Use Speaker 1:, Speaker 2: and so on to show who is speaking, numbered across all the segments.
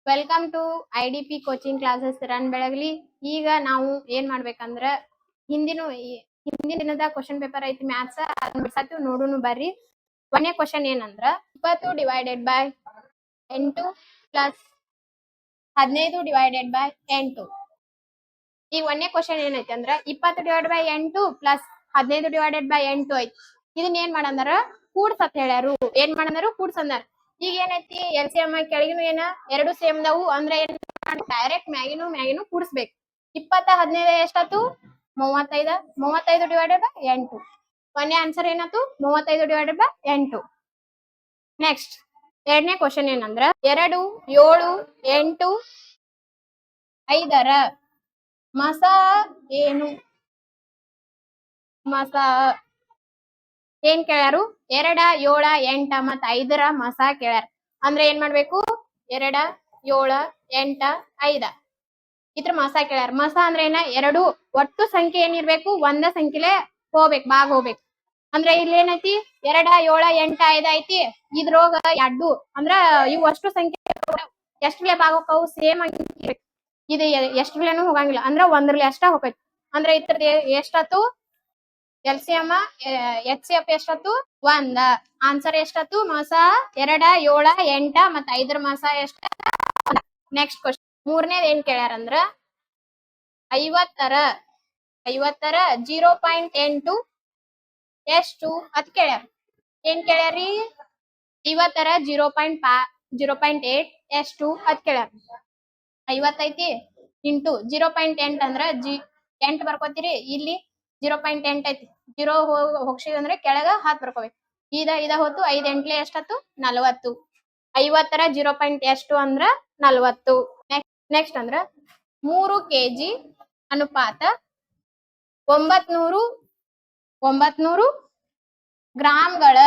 Speaker 1: Welcome to IDP coaching classes ರನ್ ಬೆಳಗ್ಲಿ. ಈಗ ನಾವು ಏನ್ ಮಾಡ್ಬೇಕಂದ್ರ ಹಿಂದಿನ ದಿನದ ಕ್ವಶನ್ ಪೇಪರ್ ಐತಿ ಮ್ಯಾಥ್ಸ್ ಅದನ್ನ ನೋಡುನು ಬರ್ರಿ. ಒಂದೇ ಕ್ವಶನ್ ಏನಂದ್ರ 20 divided by 8 plus 15 divided by 8. ಈ ಒಂದೇ ಕ್ವಶನ್ ಏನೈತಿ ಅಂದ್ರ 20 divide by 8 plus 15 divided by 8 ಐತಿ. ಇದನ್ನ ಏನ್ ಮಾಡಂದ್ರ ಕೂಡ್ಸ್ ಅಂತ ಹೇಳ್ಯಾರು. ಏನ್ ಮಾಡಂದ್ರು ಕೂಡ್ಸ್ ಅಂದಾರ. ಈಗ ಏನೈತಿ LCM ಕೆಳಗಿನ ಏನ ಎರಡು ಸೇಮ್ ಅದಾವು ಅಂದ್ರೆ ಏನ್ ಡೈರೆಕ್ಟ್ ಮ್ಯಾಗಿನು ಕೂಡಿಸ್ಬೇಕು. 20 15 ಎಷ್ಟಾತು 35. 35 divided by 8. ಒಂದೇ ಆನ್ಸರ್ ಏನಾತು 35 ಡಿವೈಡೆಡ್ ಬೈ 8. ನೆಕ್ಸ್ಟ್ ಎರಡನೇ ಕ್ವಶನ್ ಏನಂದ್ರ 2 7 8 5ರ ಮಸ ಏನು? ಮಸ ಏನ್ ಕೇಳ್ಯಾರು? 2 7 8 ಮತ್ತ 5ರ ಮಸ ಕೇಳ್ಯಾರ. ಅಂದ್ರೆ ಏನ್ ಮಾಡ್ಬೇಕು? 2 7 8 5 ಇದ್ರ ಮಸ ಕೇಳ್ಯಾರ. ಮಸ ಅಂದ್ರೆ ಏನ? ಎರಡು ಒಟ್ಟು ಸಂಖ್ಯೆ ಏನಿರ್ಬೇಕು? ಒಂದ ಸಂಖ್ಯೆಲೆ ಹೋಗ್ಬೇಕು, ಬಾಗ್ ಹೋಗ್ಬೇಕು. ಅಂದ್ರೆ ಇಲ್ಲಿ ಏನೈತಿ 2 7 8 5 ಐತಿ. ಇದ್ರೋಗ ಎರಡು ಅಂದ್ರ ಇವು ಅಷ್ಟು ಸಂಖ್ಯೆ ಎಷ್ಟ್ಲೆ ಬಾಗ್ ಹೋಗ್ತಾವು? ಸೇಮ್ ಆಗಿರ್ಬೇಕು. ಇದು ಎಷ್ಟ್ಲೇನು ಹೋಗಂಗಿಲ್ಲ ಅಂದ್ರ ಒಂದ್ರಲೆ ಅಷ್ಟ ಹೋಗೈತಿ. ಅಂದ್ರೆ ಇದ್ರದ್ದು ಎಷ್ಟಾತು? LCM HCF ಎಷ್ಟಾತು? 1. ಆನ್ಸರ್ ಎಷ್ಟಾತು? ಮಸ 2 7 8 ಮತ್ತ 5ರ ಮಸ ಎಷ್ಟ? ನೆಕ್ಸ್ಟ್ ಕ್ವಶನ್ ಮೂರನೇದು ಏನ್ ಕೇಳ್ಯಾರಂದ್ರ 50ರ 0.8 ಎಷ್ಟು ಅದ್ ಕೇಳ್ಯಾರ. ಏನ್ ಕೇಳ್ಯಾರಿ? 50ರ 0.8 ಎಷ್ಟು ಅದ್ ಕೇಳ್ಯಾರ. 50 ಐತಿ ಇಂಟು 0.8 ಅಂದ್ರ 8 ಬರ್ಕೋತೀರಿ. ಇಲ್ಲಿ 0.8 ಐತಿ. 0 ಹೋಗ್ಸಿದಂದ್ರೆ ಕೆಳಗ 10 ಬರ್ಕೋಬೇಕು. ಇದ ಹೋತು 5 8ಲೆ ಎಷ್ಟಾತು? 40. 50ರ 0. ಎಷ್ಟು ಅಂದ್ರ 40. ನೆಕ್ಸ್ಟ್ ಅಂದ್ರ 3 kg ಅನುಪಾತ 900 ಗ್ರಾಮ್ಗಳ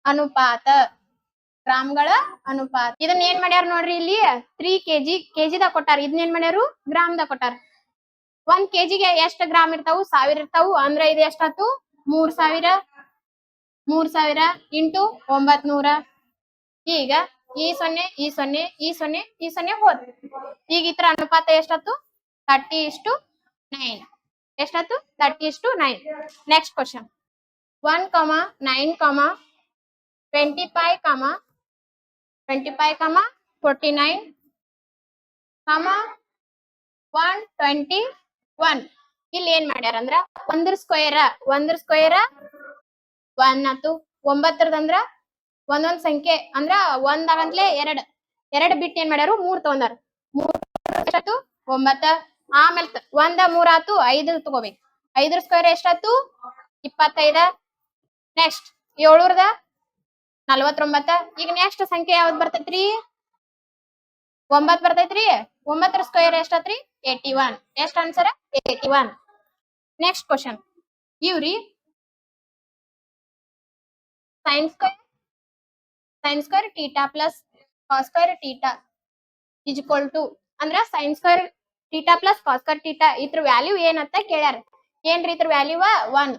Speaker 1: ಅನುಪಾತ. ಇದನ್ನ ಏನ್ ಮಾಡ್ಯಾರ ನೋಡ್ರಿ, ಇಲ್ಲಿ 3 kg ಕೆಜಿದಾಗ ಕೊಟ್ಟಾರ. ಇದನ್ನ ಏನ್ ಮಾಡ್ಯಾರು? ಗ್ರಾಮ್ದಾಗ ಕೊಟ್ಟಾರ. 1 kgಗೆ ಎಷ್ಟು ಗ್ರಾಮ್ ಇರ್ತಾವು? 1000 ಇರ್ತಾವು. ಅಂದ್ರೆ ಇದು ಎಷ್ಟಾತು? 3000 ಇಂಟು 900. ಈಗ ಈ 0 ಹೋದ್. ಈಗ ಇತರ ಅನುಪಾತ ಎಷ್ಟಾತು? 30:9. ಎಷ್ಟಾತು? 30:9. Next question 1, 9, 25, 49, 121. ಇಲ್ಲಿ ಏನ್ ಮಾಡ್ಯಾರ ಅಂದ್ರ ಒಂದ್ರ ಸ್ಕ್ವೇರ್ 1 ಆತು. 9ರದಂದ್ರ ಒಂದೊಂದ್ ಸಂಖ್ಯೆ ಅಂದ್ರ ಒಂದಾಗಂತ್ಲೆ 2 ಬಿಟ್ಟು ಏನ್ ಮಾಡ್ಯಾರು? 3 ತಗೊಂಡಾರ. 3 9. ಆಮೇಲೆ 1 3 ಆತು. 5 ತಗೋಬೇಕು. 5ರ ಸ್ಕ್ವೇರ್ ಎಷ್ಟಾತು? 25. ನೆಕ್ಸ್ಟ್ 7ರದ 49. ಈಗ ನೆಕ್ಸ್ಟ್ ಸಂಖ್ಯೆ ಯಾವ್ದು ಬರ್ತೈತ್ರಿ? 9 ಬರ್ತೈತ್ರಿ. 9ರ ಸ್ಕ್ವೇರ್ ಎಷ್ಟಾತ್ರಿ? 81. ಎಷ್ಟ್ ಆನ್ಸರ್? 81. ನೆಕ್ಸ್ಟ್ ಕ್ವಶನ್ ಇವ್ರಿ sin square theta plus cos square theta is equal to ಅಂದ್ರ sin square theta plus cos square theta ಇದ್ರ ವ್ಯಾಲ್ಯೂ ಏನಂತ ಕೇಳ್ಯಾರ. ಏನ್ರಿ ಇದ್ರ ವ್ಯಾಲ್ಯೂ? 1.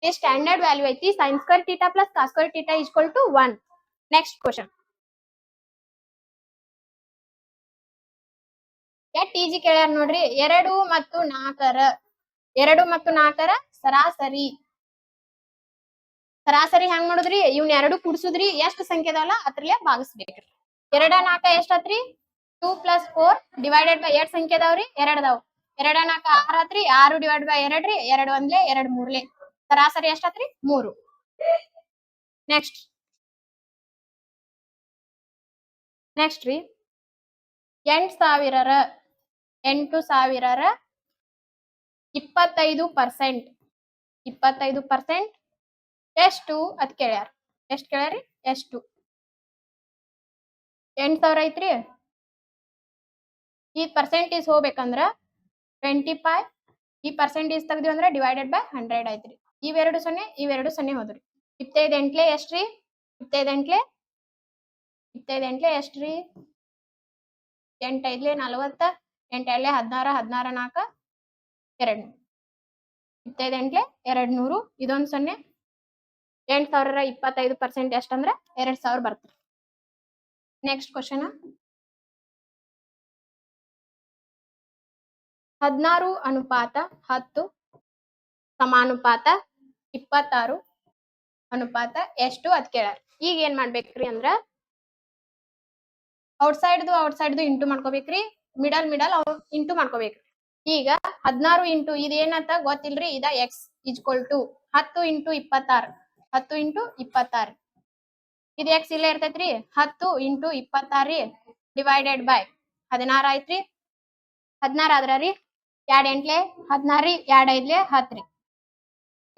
Speaker 1: ಈ ಸ್ಟ್ಯಾಂಡರ್ಡ್ ವ್ಯಾಲ್ಯೂ ಐತಿ. sin square theta plus cos square theta is equal to 1. Next question TG ಕೇಳ್ಯಾರ ನೋಡ್ರಿ. 2 ಮತ್ತು 4ರ ಸರಾಸರಿ ಹೆಂಗ್ ಮಾಡುದ್ರಿ? ಇವ್ನ ಎರಡು ಕೂಡ್ಸುದ್ರಿ. ಎಷ್ಟು ಸಂಖ್ಯೆ ಅದಾವಲ್ಲ ಅದ್ರಲ್ಲೇ ಭಾಗಿಸ್ಬೇಕ್ರಿ. 2 4 ಎಷ್ಟಾತ್ರಿ? 2 + 4 ಡಿವೈಡೆಡ್ ಬೈ 8 ಸಂಖ್ಯೆ ಅದಾವ್ರಿ? 2 ಅದಾವ್. 2 4 6 ಆತ್ರಿ. 6 ಡಿವೈಡ್ ಬೈ 2 ರೀ. 2 1ಲೆ 2 3ಲೆ ಸರಾಸರಿ ಎಷ್ಟಾತ್ರಿ? 3. ನೆಕ್ಸ್ಟ್ ರೀ 8000ರ 25% ಎಷ್ಟು ಅದ್ ಕೇಳ್ಯಾರ. ಎಷ್ಟ್ ಕೇಳ್ಯಾರಿ? ಎಷ್ಟು? 8000 ಐತ್ರಿ. ಈ ಪರ್ಸೆಂಟೇಜ್ ಹೋಗ್ಬೇಕಂದ್ರ 25. ಈ ಪರ್ಸೆಂಟೇಜ್ ತೆಗ್ದಿವಿ ಅಂದ್ರ ಡಿವೈಡೆಡ್ ಬೈ 100 ಐತ್ರಿ. ಇವೆರಡು 0 ಹೋದ್ರಿ. 25 8ಲೆ ಎಷ್ಟ್ರಿ? 25 8ಲೆ ಎಷ್ಟ್ರಿ? 8 5ಲೆ 40. 8 2ಲೆ 16. 16 4 200. 25 8ಲೆ 200. ಇದೊಂದು 0. 8000ರ 25% ಎಷ್ಟಂದ್ರ 2000 ಬರ್ತದೆ. ನೆಕ್ಸ್ಟ್ ಕ್ವಶನ್ 16:10 ಸಮಾನುಪಾತ 26 ಎಷ್ಟು ಅದ್ ಕೇಳ್ಯಾರ. ಈಗ ಏನ್ ಮಾಡ್ಬೇಕ್ರಿ ಅಂದ್ರ ಔಟ್ಸೈಡ್ ಇಂಟು ಮಾಡ್ಕೋಬೇಕ್ರಿ, ಮಿಡಲ್ ಇಂಟು ಮಾಡ್ಕೋಬೇಕ್ರಿ. ಈಗ 16 ಇಂಟು ಇದೇನಂತ ಗೊತ್ತಿಲ್ರಿ, ಇದ ಎಕ್ಸ್ ಈಕ್ವಲ್ ಟು 10 ಇಂಟು 26 ಇದು ಎಕ್ಸ್ ಇಲ್ಲೇ ಇರ್ತೈತ್ರಿ. 10 ಇಂಟು 26 ಡಿವೈಡೆಡ್ ಬೈ 16 ಆಯ್ತ್ರಿ. 16 ಆದ್ರ ರೀ 2 ಎಂಟ್ಲೆ 16 ರೀ, 2 ಐದ್ಲೆ 10 ರೀ,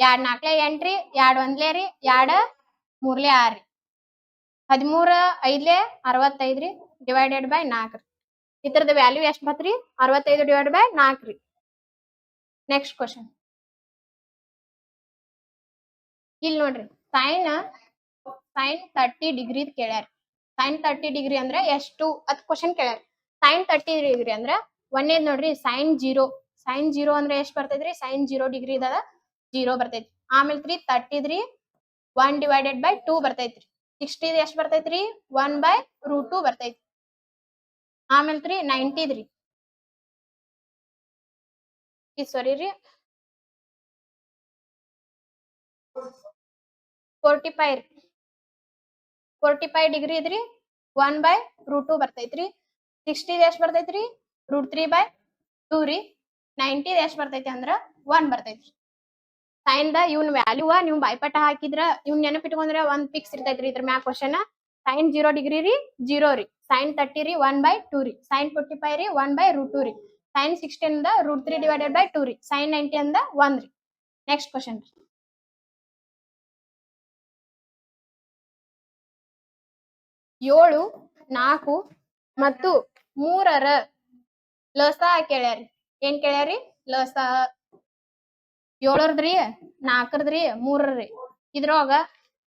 Speaker 1: 2 ನಾಲ್ಕಲೆ 8 ರೀ, 2 ಒಂದ್ಲೆ ರೀ, 2 ಮೂರ್ಲೆ 6 ರೀ, 13 ಐದ್ಲೆ 65 ರೀ, ಡಿವೈಡೆಡ್ ಬೈ 4 ರೀ. ಇದ್ರದ ವ್ಯಾಲ್ಯೂ ಎಷ್ಟ್ ಬತ್ರಿ? 65 ಡಿವೈಡೆಡ್ ಬೈ 4 ರೀ. ನೆಕ್ಸ್ಟ್ ಕ್ವಶನ್ ಇಲ್ಲಿ ನೋಡ್ರಿ, ಸೈನ್ 30 ಡಿಗ್ರಿ ಕೇಳ್ಯಾರ. ಸೈನ್ 30 ಡಿಗ್ರಿ ಅಂದ್ರೆ ಎಷ್ಟು ಅದ್ ಕ್ವಶನ್ ಕೇಳ್ಯಾರ. ಸೈನ್ 30 ಡಿಗ್ರಿ ಅಂದ್ರೆ ಒಂದೇದ್ ನೋಡ್ರಿ ಸೈನ್ 0 ಅಂದ್ರೆ ಎಷ್ಟ್ ಬರ್ತೈತ್ರಿ? ಸೈನ್ 0 ಡಿಗ್ರಿ ಇದ 0 ಬರ್ತೈತಿ. ಆಮೇಲೆ 30 ಇದ್ರಿ 1 ಡಿವೈಡೆಡ್ ಬೈ 2 ಬರ್ತೈತ್ರಿ. 60 ಎಷ್ಟ್ ಬರ್ತೈತ್ರಿ? 1/√2 ಬರ್ತೈತಿ. ಆಮೇಲೆ 90 ಇದ್ರಿ ಸಾರಿ ರೀ 45 ಡಿಗ್ರಿ ಇದ್ರಿ 1/√2 ಬರ್ತೈತ್ರಿ. 60 ಎಷ್ಟ್ ಬರ್ತೈತ್ರಿ? √3/2 ರೀ. 90 ಎಷ್ಟ್ ಬರ್ತೈತಿ ಅಂದ್ರ 1 ಬರ್ತೈತ್ರಿ. ಸೈನ್ ದ ಇವ್ನ ವ್ಯಾಲ್ಯೂ ನೀವು ಬಾಯ್ಪಟ ಹಾಕಿದ್ರ ಇವ್ನ ನೆನಪಿಟ್ಕೊಂಡ್ರ 1 ಫಿಕ್ಸ್ ಇರ್ತೈತ್ರಿ. ಇದ್ರ ಮ್ಯಾಗ ಕ್ವಶನ್ ಸೈನ್ 0 ಡಿಗ್ರಿ ರೀ 0 ರೀ, ಸೈನ್ 30 ರೀ 1/2 ರೀ, ಸೈನ್ 45 ರೀ 1/√2 ರೀ, ಸೈನ್ 60 ಅಂದ √3 ಡಿವೈಡೆಡ್ ಬೈ 2 ರೀ, ಸೈನ್ 90 ಅಂದ 1 ರೀ. ನೆಕ್ಸ್ಟ್ ಕ್ವಶನ್ 7, 4 ಮತ್ತು 3ರ ಲಸ ಕೇಳ್ಯಾರಿ. ಏನ್ ಕೇಳ್ಯಾರಿ? ಲಸ 7ರದ್ರಿ 4ರದ್ರಿ 3ರೀ. ಇದ್ರೊಳಗ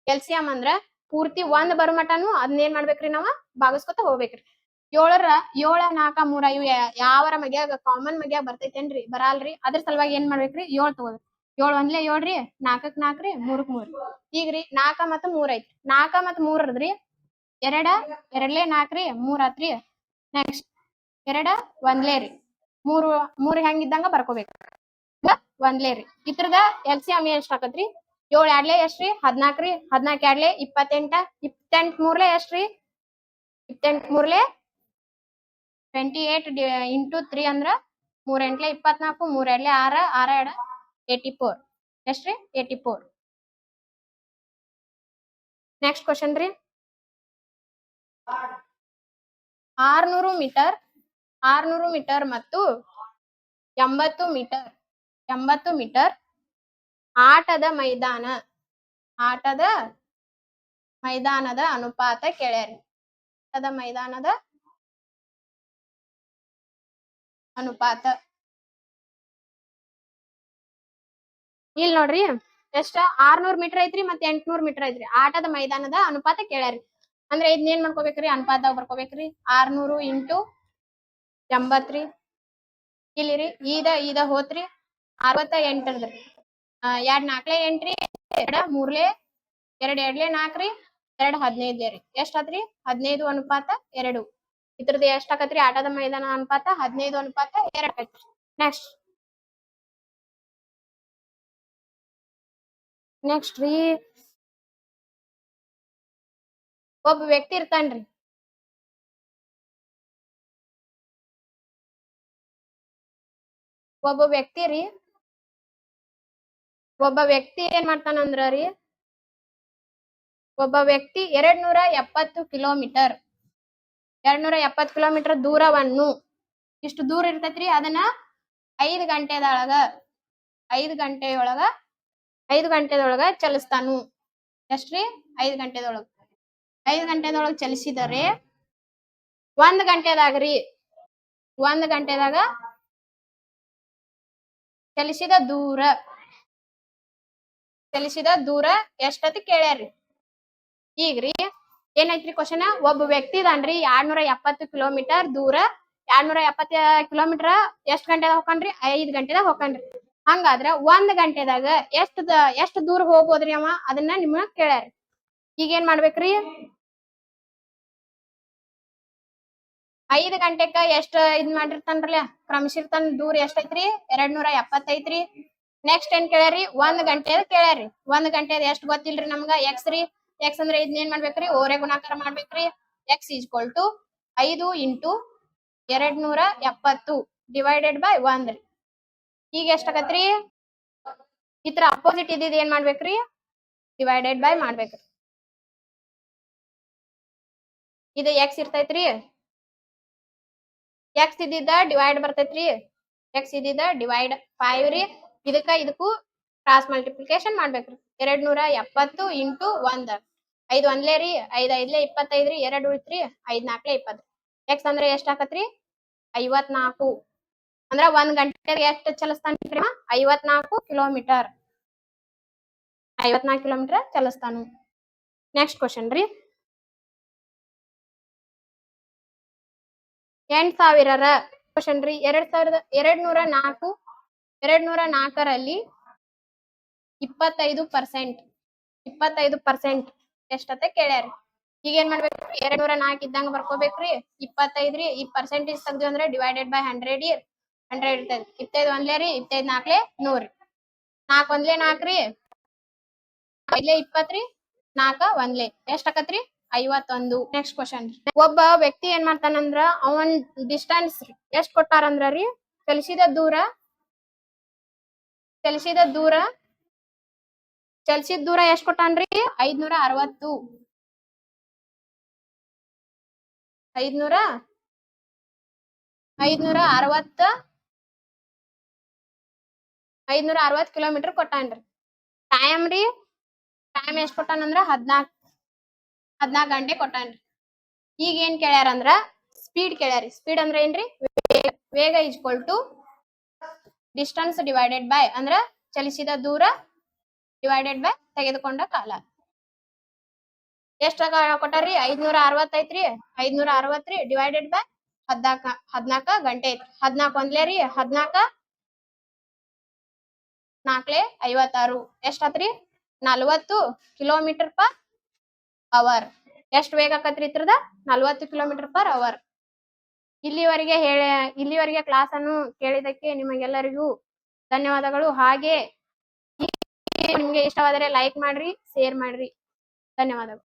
Speaker 1: ಎಲ್ಸಿಯಂ ಅಂದ್ರ ಪೂರ್ತಿ 1 ಬರಮಟನು ಅದನ್ನೇನ್ ಮಾಡ್ಬೇಕ್ರಿ ನಾವ ಭಾಗಸ್ಕೊತ ಹೋಗ್ಬೇಕ್ರಿ. 7 4 3 ಇವ್ ಯಾವರ ಮಗ್ಯಾಗ ಕಾಮನ್ ಮಗ್ಯಾಗ ಬರ್ತೈತೇನ್ರಿ? ಬರಲ್ರಿ. ಅದ್ರ ಸಲುವಾಗಿ ಏನ್ ಮಾಡ್ಬೇಕ್ರಿ? 7 ತಗೋದ್ರಿ. 7 ಒಂದ್ಲೆ 7 ರೀ, 4ಕ್ 4 ರೀ, 3ಕ್ 3. ಈಗ್ರಿ 4 ಮತ್ತ 3 ಐತಿ. 4 ಮತ್ತ 3ರದ್ರಿ 2 2ಲೆ 4 ರೀ, 3 ಆತ್ರಿ. ನೆಕ್ಸ್ಟ್ 2 ಒಂದ್ಲೆ ರೀ, 3 ಹೆಂಗಿದ್ದಂಗ ಬರ್ಕೋಬೇಕು, ಒಂದ್ಲೆ ರೀ. ಇದ್ರದ ಎಲ್ಸಿಯಂ ಎಷ್ಟ್ ಆಕತ್ರಿ? 7 2ಲೆ ಎಷ್ಟ್ರಿ? 14 ರೀ, 14 2ಲೆ 28, 28 3ಲೆ ಎಷ್ಟ್ರಿ? 28 3ಲೆ 28 ಇಂಟು 3 ಅಂದ್ರ 3 8ಲೆ 24, 3 2ಲೆ 6, 6 2 84 ಎಷ್ಟ್ರಿ? 84. ನೆಕ್ಸ್ಟ್ ಕ್ವಶನ್ ರೀ 600 ಮೀಟರ್ ಮತ್ತು 80 ಮೀಟರ್ ಆಟದ ಮೈದಾನದ ಅನುಪಾತ ಕೇಳ್ಯಾರಿ. ಆಟದ ಮೈದಾನದ ಅನುಪಾತ ಇಲ್ಲಿ ನೋಡ್ರಿ ಎಷ್ಟ 600 ಮೀಟರ್ ಐತ್ರಿ ಮತ್ತೆ 800 ಮೀಟರ್ ಐತ್ರಿ. ಆಟದ ಮೈದಾನದ ಅನುಪಾತ ಕೇಳ್ಯಾರಿ. ಅಂದ್ರೆ ಇದನ್ನೇನ್ ಮಾಡ್ಕೋಬೇಕ್ರಿ? ಅನುಪಾತದಾಗ ಬರ್ಕೋಬೇಕ್ರಿ. 600 ಇಂಟು 80 ರೀ. ಇಲ್ಲಿ ರೀ ಇದ ಹೋತ್ರಿ 68 ರೀ. 2 4ಲೆ 8 ರೀ, 2 3ಲೆ 2 2ಲೆ 4 ರೀ, 2 15 ರೀ. ಎಷ್ಟ್ ಆತ್ರಿ? 15 ಅನುಪಾತ 2. ಇದ್ರದ್ದು ಎಷ್ಟ್ ಆಕತ್ರಿ? ಆಟದ ಮೈದಾನ ಅನುಪಾತ 15 ಅನುಪಾತ 2 ಆಕತ್ರಿ. ನೆಕ್ಸ್ಟ್ ರೀ ಒಬ್ಬ ವ್ಯಕ್ತಿ ಇರ್ತಾನ್ರಿ. ಒಬ್ಬ ವ್ಯಕ್ತಿ ಏನ್ ಮಾಡ್ತಾನಂದ್ರ ರೀ, ಒಬ್ಬ ವ್ಯಕ್ತಿ 270 ಕಿಲೋಮೀಟರ್ ದೂರವನ್ನು ಇಷ್ಟು ದೂರ ಇರ್ತೈತ್ರಿ. ಅದನ್ನ 5 ಗಂಟೆಯೊಳಗ ಚಲಿಸ್ತಾನು. ಎಷ್ಟ್ರಿ? 5 ಗಂಟೆದೊಳಗ ಚಲಿಸಿದರೆ 1 ಗಂಟೆದಾಗ ಚಲಿಸಿದ ದೂರ ಎಷ್ಟತಿ ಕೇಳ್ಯಾರಿ. ಈಗ್ರಿ ಏನೈತ್ರಿ ಕ್ವಶನ್? ಒಬ್ಬ ವ್ಯಕ್ತಿ ಇದಾನ್ರಿ 270 ಕಿಲೋಮೀಟರ್ ದೂರ, 270 ಕಿಲೋಮೀಟರ್ ಎಷ್ಟ್ ಗಂಟೆದಾಗ ಹೋಗ್ತಾನ್ರಿ? 5 ಗಂಟೆದಾಗ ಹೋಗ್ತಾನ್ರಿ. ಹಂಗಾದ್ರ 1 ಗಂಟೆದಾಗ ಎಷ್ಟ್ ದೂರ ಹೋಗ್ಬೋದ್ರಿ ಅವ? ಅದನ್ನ ನಿಮ್ನ ಕೇಳ್ಯಾರಿ. ಈಗ ಏನ್ ಮಾಡ್ಬೇಕ್ರಿ? 5 ಗಂಟೆಕ ಎಷ್ಟ್ ಇದ್ ಮಾಡಿರ್ತಾನ್ರಲ್ಲ ಕ್ರಮಿಸಿರ್ತಾನ ದೂರ ಎಷ್ಟೈತ್ರಿ 270 ನೆಕ್ಸ್ಟ್ ಏನ್ ಕೇಳ್ಯಾರಿ 1 ಗಂಟೆ ಕೇಳ್ಯಾರಿ 1 ಗಂಟೆ ಎಷ್ಟ್ ಗೊತ್ತಿಲ್ರಿ ನಮ್ಗ ಎಕ್ಸ್ ರೀ ಎಕ್ಸ್ ಅಂದ್ರೆ ಇದನ್ನ ಏನ್ ಮಾಡ್ಬೇಕ್ರಿ ಓರೆ ಗುಣಾಕಾರ ಮಾಡ್ಬೇಕ್ರಿ x equal to 5 into 270 divided by 1 ರೀ ಈಗ ಎಷ್ಟಾಗತ್ರಿ ಈ ತರ ಅಪೋಸಿಟ್ ಇದ್ದಿದ್ ಏನ್ ಮಾಡ್ಬೇಕ್ರಿ ಡಿವೈಡೆಡ್ ಬೈ ಮಾಡ್ಬೇಕ್ರಿ ಇದು ಎಕ್ಸ್ ಇರ್ತೈತ್ರಿ ಎಕ್ಸ್ ಇದ್ದಿದ್ದ ಡಿವೈಡ್ ಬರ್ತೈತ್ರಿ ಎಕ್ಸ್ ಇದ್ದಿದ್ದ ಡಿವೈಡ್ 5 ರೀ ಇದಕ್ಕೂ ಕ್ರಾಸ್ ಮಲ್ಟಿಪ್ಲಿಕೇಶನ್ ಮಾಡ್ಬೇಕ್ರಿ 270 ಇಂಟು 1 5 ಒಂದ್ಲೇ ರೀ 5 5ಲೇ 25 ರೀ 2 ಉಳಿತ್ರಿ 5 4ಲೇ 20 ಎಕ್ಸ್ ಅಂದ್ರೆ ಎಷ್ಟ್ ಆಕತ್ರಿ 54 ಅಂದ್ರ 1 ಗಂಟೆಗೆ ಎಷ್ಟ್ ಚಲಿಸ್ತಾನ್ರಿ 54 ಕಿಲೋಮೀಟರ್ 54 ಕಿಲೋಮೀಟರ್ ಚಲಿಸ್ತಾನು ನೆಕ್ಸ್ಟ್ ಕ್ವಶನ್ ರೀ 8000 ಕ್ವಶನ್ ರೀ 204 ರಲ್ಲಿ 25% ಎಷ್ಟತ್ತೆ ಕೇಳ್ಯಾರಿ ಈಗ ಏನ್ ಮಾಡ್ಬೇಕ್ರಿ 204 ಇದ್ದಂಗ ಬರ್ಕೋಬೇಕ್ರಿ 25 ರೀ ಈ ಪರ್ಸೆಂಟೇಜ್ ತೆಗ್ದು ಅಂದ್ರೆ ಡಿವೈಡೆಡ್ ಬೈ 100 ರೀ 100 ಇರ್ತೈತಿ 25 ಒಂದ್ಲೇ ರೀ 25 ನಾಲ್ಕಲೇ 100 4 ಒಂದ್ಲೇ 4 ರೀ 5ಲೇ 20 ರೀ 4 ಒಂದ್ಲೇ ಎಷ್ಟ್ ಆಕತ್ರಿ 51 ನೆಕ್ಸ್ಟ್ ಕ್ವಶನ್ ಒಬ್ಬ ವ್ಯಕ್ತಿ ಏನ್ ಮಾಡ್ತಾನಂದ್ರ ಅವನ್ ಡಿಸ್ಟೆನ್ಸ್ ಎಷ್ಟ್ ಕೊಟ್ಟಾರಂದ್ರ ರೀ ಚಲಿಸಿದ ದೂರ ಚಲಿಸಿದ ದೂರ ಎಷ್ಟ್ ಕೊಟ್ಟಾನ್ರಿ 560 560 ಕಿಲೋಮೀಟರ್ ಕೊಟ್ಟಾನ್ರಿ ಟೈಮ್ ರೀ ಟೈಮ್ ಎಷ್ಟ್ ಕೊಟ್ಟಾನಂದ್ರ 14 ಗಂಟೆ ಕೊಟ್ಟಾನ್ರಿ ಈಗ ಏನ್ ಕೇಳ್ಯಾರಂದ್ರ ಸ್ಪೀಡ್ ಕೇಳ್ಯಾರಿ ಸ್ಪೀಡ್ ಅಂದ್ರೆ ಏನ್ರಿ ವೇಗ equal to distance divided by ಅಂದ್ರ ಚಲಿಸಿದ ದೂರ ಡಿವೈಡೆಡ್ ಬೈ ತೆಗೆದುಕೊಂಡ ಕಾಲ ಎಷ್ಟ ಕೊಟ್ಟಾರಿ 560 ಐತ್ರಿ 560 ರೀ ಡಿವೈಡೆಡ್ ಬೈ 14 ಗಂಟೆ ಐತ್ರಿ 14 ಒಂದ್ಲೇ ರೀ 14 4ಲೇ 56 ಎಷ್ಟಾತ್ರಿ 40 ಕಿಲೋಮೀಟರ್ ಪರ್ ಅವರ್ ಎಷ್ಟ್ ವೇಗ ಆಕತ್ರಿ ಇದ್ರದ 40 ಕಿಲೋಮೀಟರ್ ಪರ್ ಅವರ್ ಇಲ್ಲಿವರೆಗೆ ಕ್ಲಾಸ್ ಅನ್ನು ಕೇಳಿದಕ್ಕೆ ನಿಮಗೆಲ್ಲರಿಗೂ ಧನ್ಯವಾದಗಳು ಹಾಗೆ ನಿಮ್ಗೆ ಇಷ್ಟವಾದರೆ ಲೈಕ್ ಮಾಡ್ರಿ ಶೇರ್ ಮಾಡ್ರಿ ಧನ್ಯವಾದಗಳು